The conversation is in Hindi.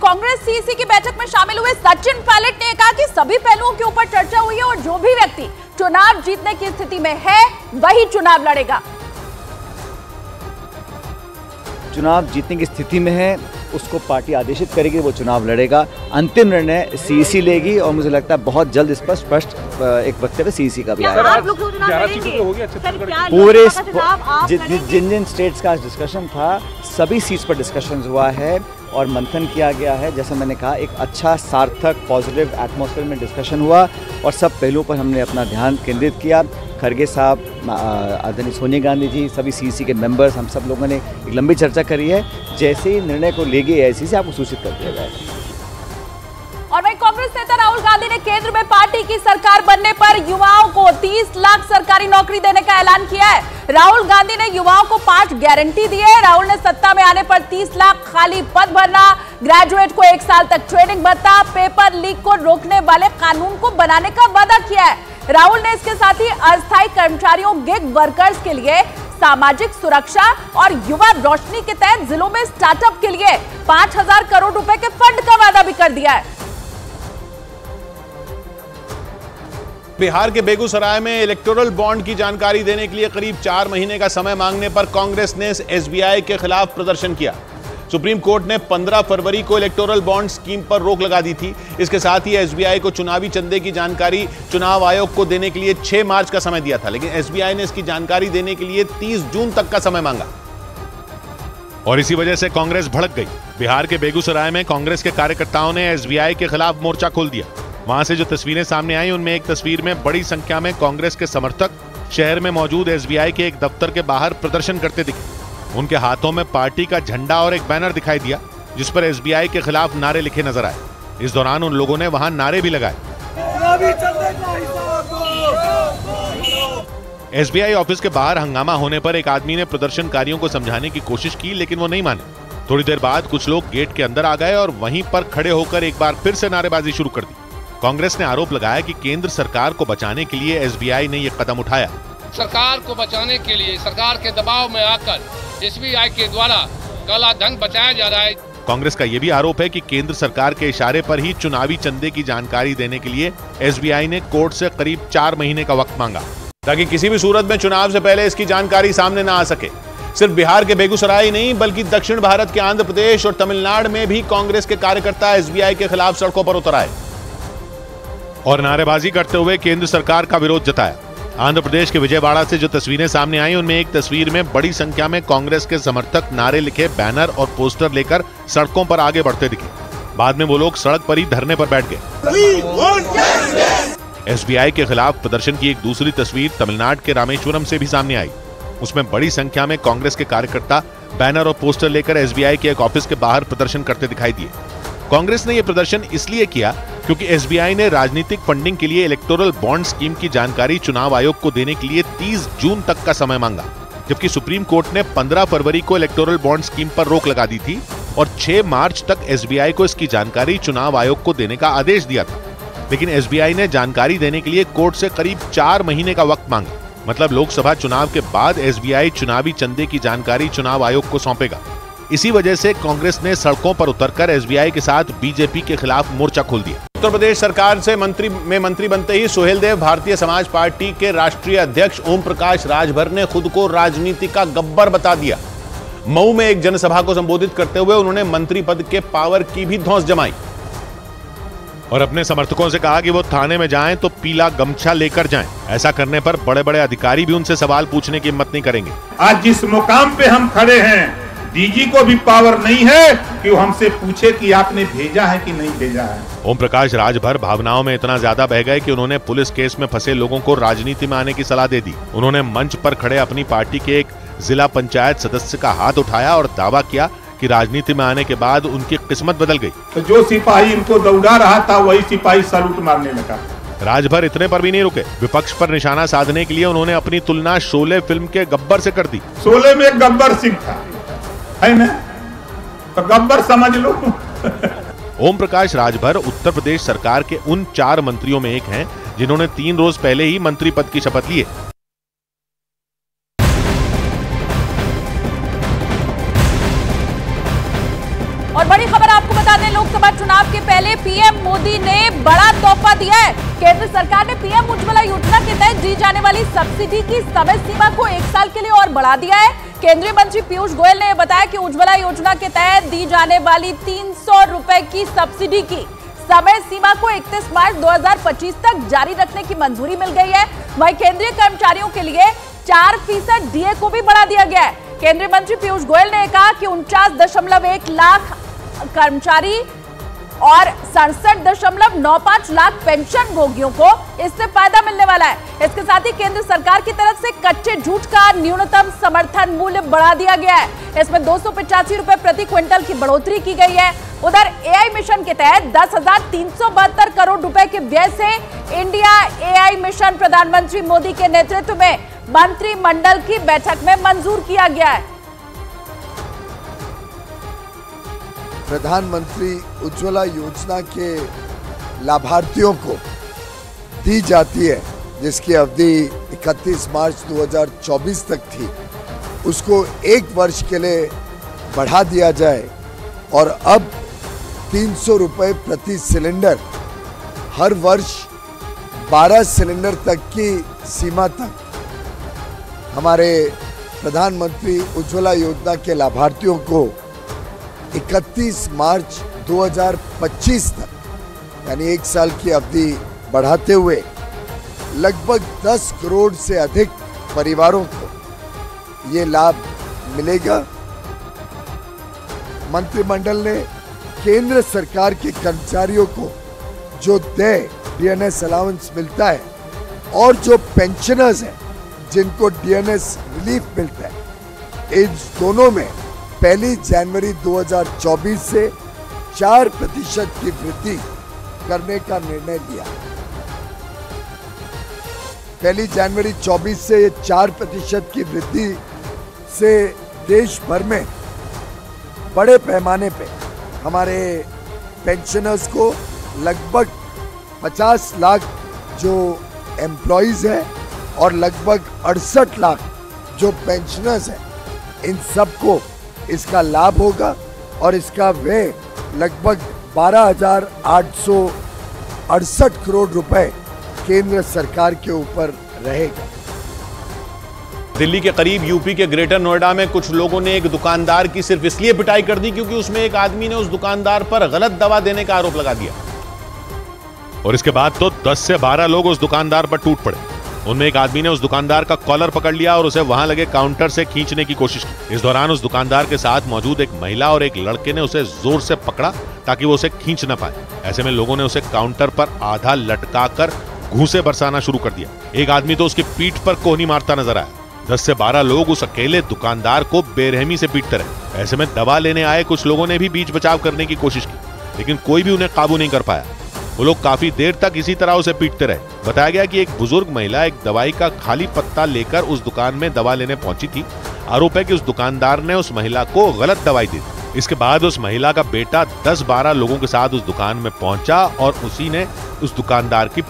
कांग्रेस सीईसी की बैठक में शामिल हुए सचिन पायलट ने कहा कि सभी पहलुओं के ऊपर चर्चा हुई है और जो भी व्यक्ति चुनाव जीतने की स्थिति में है वही चुनाव लड़ेगा। चुनाव जीतने की स्थिति में है उसको पार्टी आदेशित करेगी, वो चुनाव लड़ेगा। अंतिम निर्णय सीईसी लेगी और मुझे लगता है बहुत जल्द इस पर स्पष्ट एक वक्तव्य सीईसी का भी आएगा। पूरे जिन स्टेट्स का डिस्कशन था सभी सीट्स पर डिस्कशन हुआ है और मंथन किया गया है। जैसा मैंने कहा, एक अच्छा सार्थक पॉजिटिव एटमॉस्फेयर में डिस्कशन हुआ और सब पहलुओं पर हमने अपना ध्यान केंद्रित किया। खड़गे साहब, आदरणीय सोनिया गांधी जी, सभी सीईसी के मेंबर्स, हम सब लोगों ने एक लंबी चर्चा करी है। जैसे ही निर्णय को लेगी एआईसीसी आपको सूचित कर दिया जाएगा। और वहीं कांग्रेस नेता राहुल गांधी ने केंद्र में पार्टी की सरकार बनने पर युवाओं को 30 लाख सरकारी नौकरी देने का ऐलान किया है। राहुल गांधी ने युवाओं को 5 गारंटी दी है। राहुल ने सत्ता में आने पर 30 लाख खाली पद भरना, ग्रेजुएट को 1 साल तक ट्रेनिंग भत्ता, पेपर लीक को रोकने वाले कानून को बनाने का वादा किया है। राहुल ने इसके साथ ही अस्थायी कर्मचारियों, गिग वर्कर्स के लिए सामाजिक सुरक्षा और युवा रोशनी के तहत जिलों में स्टार्टअप के लिए 5000 करोड़ रुपए के फंड का वादा भी कर दिया है। बिहार के बेगूसराय में इलेक्टोरल बॉन्ड की जानकारी देने के लिए करीब 4 महीने का समय मांगने पर कांग्रेस ने एसबीआई के खिलाफ प्रदर्शन किया। सुप्रीम कोर्ट ने 15 फरवरी को इलेक्टोरल बॉन्ड स्कीम पर रोक लगा दी थी। इसके साथ ही एसबीआई को चुनावी चंदे की जानकारी चुनाव आयोग को देने के लिए 6 मार्च का समय दिया था, लेकिन एसबीआई ने इसकी जानकारी देने के लिए 30 जून तक का समय मांगा और इसी वजह से कांग्रेस भड़क गई। बिहार के बेगूसराय में कांग्रेस के कार्यकर्ताओं ने एसबीआई के खिलाफ मोर्चा खोल दिया। वहां से जो तस्वीरें सामने आई उनमें एक तस्वीर में बड़ी संख्या में कांग्रेस के समर्थक शहर में मौजूद एसबीआई के एक दफ्तर के बाहर प्रदर्शन करते दिखे। उनके हाथों में पार्टी का झंडा और एक बैनर दिखाई दिया जिस पर एसबीआई के खिलाफ नारे लिखे नजर आए। इस दौरान उन लोगों ने वहां नारे भी लगाए। एसबीआई ऑफिस के बाहर हंगामा होने पर एक आदमी ने प्रदर्शनकारियों को समझाने की कोशिश की, लेकिन वो नहीं माने। थोड़ी देर बाद कुछ लोग गेट के अंदर आ गए और वहीं पर खड़े होकर एक बार फिर से नारेबाजी शुरू कर दी। कांग्रेस ने आरोप लगाया कि केंद्र सरकार को बचाने के लिए एसबीआई ने यह कदम उठाया। सरकार को बचाने के लिए सरकार के दबाव में आकर एसबीआई के द्वारा काला धन बचाया जा रहा है। कांग्रेस का यह भी आरोप है कि केंद्र सरकार के इशारे पर ही चुनावी चंदे की जानकारी देने के लिए एसबीआई ने कोर्ट से करीब 4 महीने का वक्त मांगा ताकि किसी भी सूरत में चुनाव से पहले इसकी जानकारी सामने न आ सके। सिर्फ बिहार के बेगूसराय ही नहीं बल्कि दक्षिण भारत के आंध्र प्रदेश और तमिलनाडु में भी कांग्रेस के कार्यकर्ता एसबीआई के खिलाफ सड़कों पर उतर आए और नारेबाजी करते हुए केंद्र सरकार का विरोध जताया। आंध्र प्रदेश के विजयवाड़ा से जो तस्वीरें सामने आई उनमें एक तस्वीर में बड़ी संख्या में कांग्रेस के समर्थक नारे लिखे बैनर और पोस्टर लेकर सड़कों पर आगे बढ़ते दिखे। बाद में वो लोग सड़क पर ही धरने पर बैठ गए। एसबीआई के खिलाफ प्रदर्शन की एक दूसरी तस्वीर तमिलनाडु के रामेश्वरम से भी सामने आई। उसमें बड़ी संख्या में कांग्रेस के कार्यकर्ता बैनर और पोस्टर लेकर एसबीआई के एक ऑफिस के बाहर प्रदर्शन करते दिखाई दिए। कांग्रेस ने यह प्रदर्शन इसलिए किया क्योंकि एसबीआई ने राजनीतिक फंडिंग के लिए इलेक्टोरल बॉन्ड स्कीम की जानकारी चुनाव आयोग को देने के लिए 30 जून तक का समय मांगा, जबकि सुप्रीम कोर्ट ने 15 फरवरी को इलेक्टोरल बॉन्ड स्कीम पर रोक लगा दी थी और 6 मार्च तक एसबीआई को इसकी जानकारी चुनाव आयोग को देने का आदेश दिया था। लेकिन एसबीआई ने जानकारी देने के लिए कोर्ट से करीब 4 महीने का वक्त मांगा। मतलब लोकसभा चुनाव के बाद एसबीआई चुनावी चंदे की जानकारी चुनाव आयोग को सौंपेगा। इसी वजह से कांग्रेस ने सड़कों पर उतरकर एसबीआई के साथ बीजेपी के खिलाफ मोर्चा खोल दिया। उत्तर प्रदेश सरकार से मंत्री बनते ही सुहेल देव भारतीय समाज पार्टी के राष्ट्रीय अध्यक्ष ओम प्रकाश राजभर ने खुद को राजनीति का गब्बर बता दिया। मऊ में एक जनसभा को संबोधित करते हुए उन्होंने मंत्री पद के पावर की भी धौंस जमाई और अपने समर्थकों से कहा कि वो थाने में जाएं तो पीला गमछा लेकर जाएं। ऐसा करने पर बड़े बड़े अधिकारी भी उनसे सवाल पूछने की हिम्मत नहीं करेंगे। आज जिस मुकाम पे हम खड़े हैं, डीजी को भी पावर नहीं है कि वो हमसे पूछे कि आपने भेजा है कि नहीं भेजा है। ओम प्रकाश राजभर भावनाओं में इतना ज्यादा बह गए कि उन्होंने पुलिस केस में फंसे लोगों को राजनीति में आने की सलाह दे दी। उन्होंने मंच पर खड़े अपनी पार्टी के एक जिला पंचायत सदस्य का हाथ उठाया और दावा किया कि राजनीति में आने के बाद उनकी किस्मत बदल गई। तो जो सिपाही इनको दौड़ा रहा था वही सिपाही सैल्यूट मारने लगा। राजभर इतने पर भी नहीं रुके। विपक्ष पर निशाना साधने के लिए उन्होंने अपनी तुलना शोले फिल्म के गब्बर से कर दी। शोले में गब्बर सिंह था, है ना? तो गब्बर समझ लो। ओम प्रकाश राजभर उत्तर प्रदेश सरकार के उन 4 मंत्रियों में एक हैं जिन्होंने 3 रोज पहले ही मंत्री पद की शपथ ली है। और बड़ी खबर आपको बता दें, लोकसभा चुनाव के पहले पीएम मोदी ने बड़ा तोहफा दिया है। केंद्र सरकार ने पीएम उज्ज्वला योजना के तहत दी जाने वाली सब्सिडी की समय सीमा को 1 साल के लिए और बढ़ा दिया है। केंद्रीय मंत्री पीयूष गोयल ने बताया कि उज्ज्वला योजना के तहत दी जाने वाली 300 रुपए की सब्सिडी की समय सीमा को 31 मार्च 2025 तक जारी रखने की मंजूरी मिल गई है। वहीं केंद्रीय कर्मचारियों के लिए 4% डीए को भी बढ़ा दिया गया है। केंद्रीय मंत्री पीयूष गोयल ने कहा कि 49.1 लाख कर्मचारी और 67.95 लाख पेंशन भोगियों को इससे फायदा मिलने वाला है। इसके साथ ही केंद्र सरकार की तरफ से कच्चे जूट का न्यूनतम समर्थन मूल्य बढ़ा दिया गया है। इसमें 285 रुपए प्रति क्विंटल की बढ़ोतरी की गई है। उधर एआई मिशन के तहत 10,372 करोड़ रुपए के व्यय से इंडिया एआई मिशन प्रधानमंत्री मोदी के नेतृत्व में मंत्रिमंडल की बैठक में मंजूर किया गया है। प्रधानमंत्री उज्ज्वला योजना के लाभार्थियों को दी जाती है, जिसकी अवधि 31 मार्च 2024 तक थी, उसको 1 वर्ष के लिए बढ़ा दिया जाए और अब 300 रुपए प्रति सिलेंडर हर वर्ष 12 सिलेंडर तक की सीमा तक हमारे प्रधानमंत्री उज्ज्वला योजना के लाभार्थियों को 31 मार्च 2025 तक यानी 1 साल की अवधि बढ़ाते हुए लगभग 10 करोड़ से अधिक परिवारों को ये लाभ मिलेगा। मंत्रिमंडल ने केंद्र सरकार के कर्मचारियों को जो डीएनएस अलाउंस मिलता है और जो पेंशनर्स हैं जिनको डीएनएस रिलीफ मिलता है, इन दोनों में 1 जनवरी 2024 से 4% की वृद्धि करने का निर्णय लिया। 1 जनवरी 24 से 4% की वृद्धि से देश भर में बड़े पैमाने पे हमारे पेंशनर्स को लगभग 50 लाख जो एम्प्लॉइज हैं और लगभग 68 लाख जो पेंशनर्स हैं, इन सबको इसका लाभ होगा और इसका व्यय लगभग 12,868 करोड़ रुपए केंद्र सरकार के ऊपर रहेगा। दिल्ली के करीब यूपी के ग्रेटर नोएडा में कुछ लोगों ने एक दुकानदार की सिर्फ इसलिए पिटाई कर दी क्योंकि उसमें एक आदमी ने उस दुकानदार पर गलत दवा देने का आरोप लगा दिया और इसके बाद तो 10 से 12 लोग उस दुकानदार पर टूट पड़े। उनमें एक आदमी ने उस दुकानदार का कॉलर पकड़ लिया और उसे वहां लगे काउंटर से खींचने की कोशिश की। इस दौरान उस दुकानदार के साथ मौजूद एक महिला और एक लड़के ने उसे जोर से पकड़ा ताकि वो उसे खींच न पाए। ऐसे में लोगों ने उसे काउंटर पर आधा लटकाकर घूंसे बरसाना शुरू कर दिया। एक आदमी तो उसकी पीठ पर कोहनी मारता नजर आया। 10 से 12 लोग उस अकेले दुकानदार को बेरहमी से पीटते रहे। ऐसे में दवा लेने आए कुछ लोगों ने भी बीच बचाव करने की कोशिश की, लेकिन कोई भी उन्हें काबू नहीं कर पाया। वो लोग काफी देर तक इसी तरह उसे पीटते रहे। बताया गया कि एक बुजुर्ग महिला एक दवाई का खाली पत्ता लेकर उस दुकान में दवा लेने पहुंची थी। आरोप है कि उस दुकानदार ने उस महिला को गलत दवाई दी। इसके बाद उस महिला का बेटा 10-12 लोगों के साथ उस दुकान में पहुंचा और उसी ने उस दुकानदार की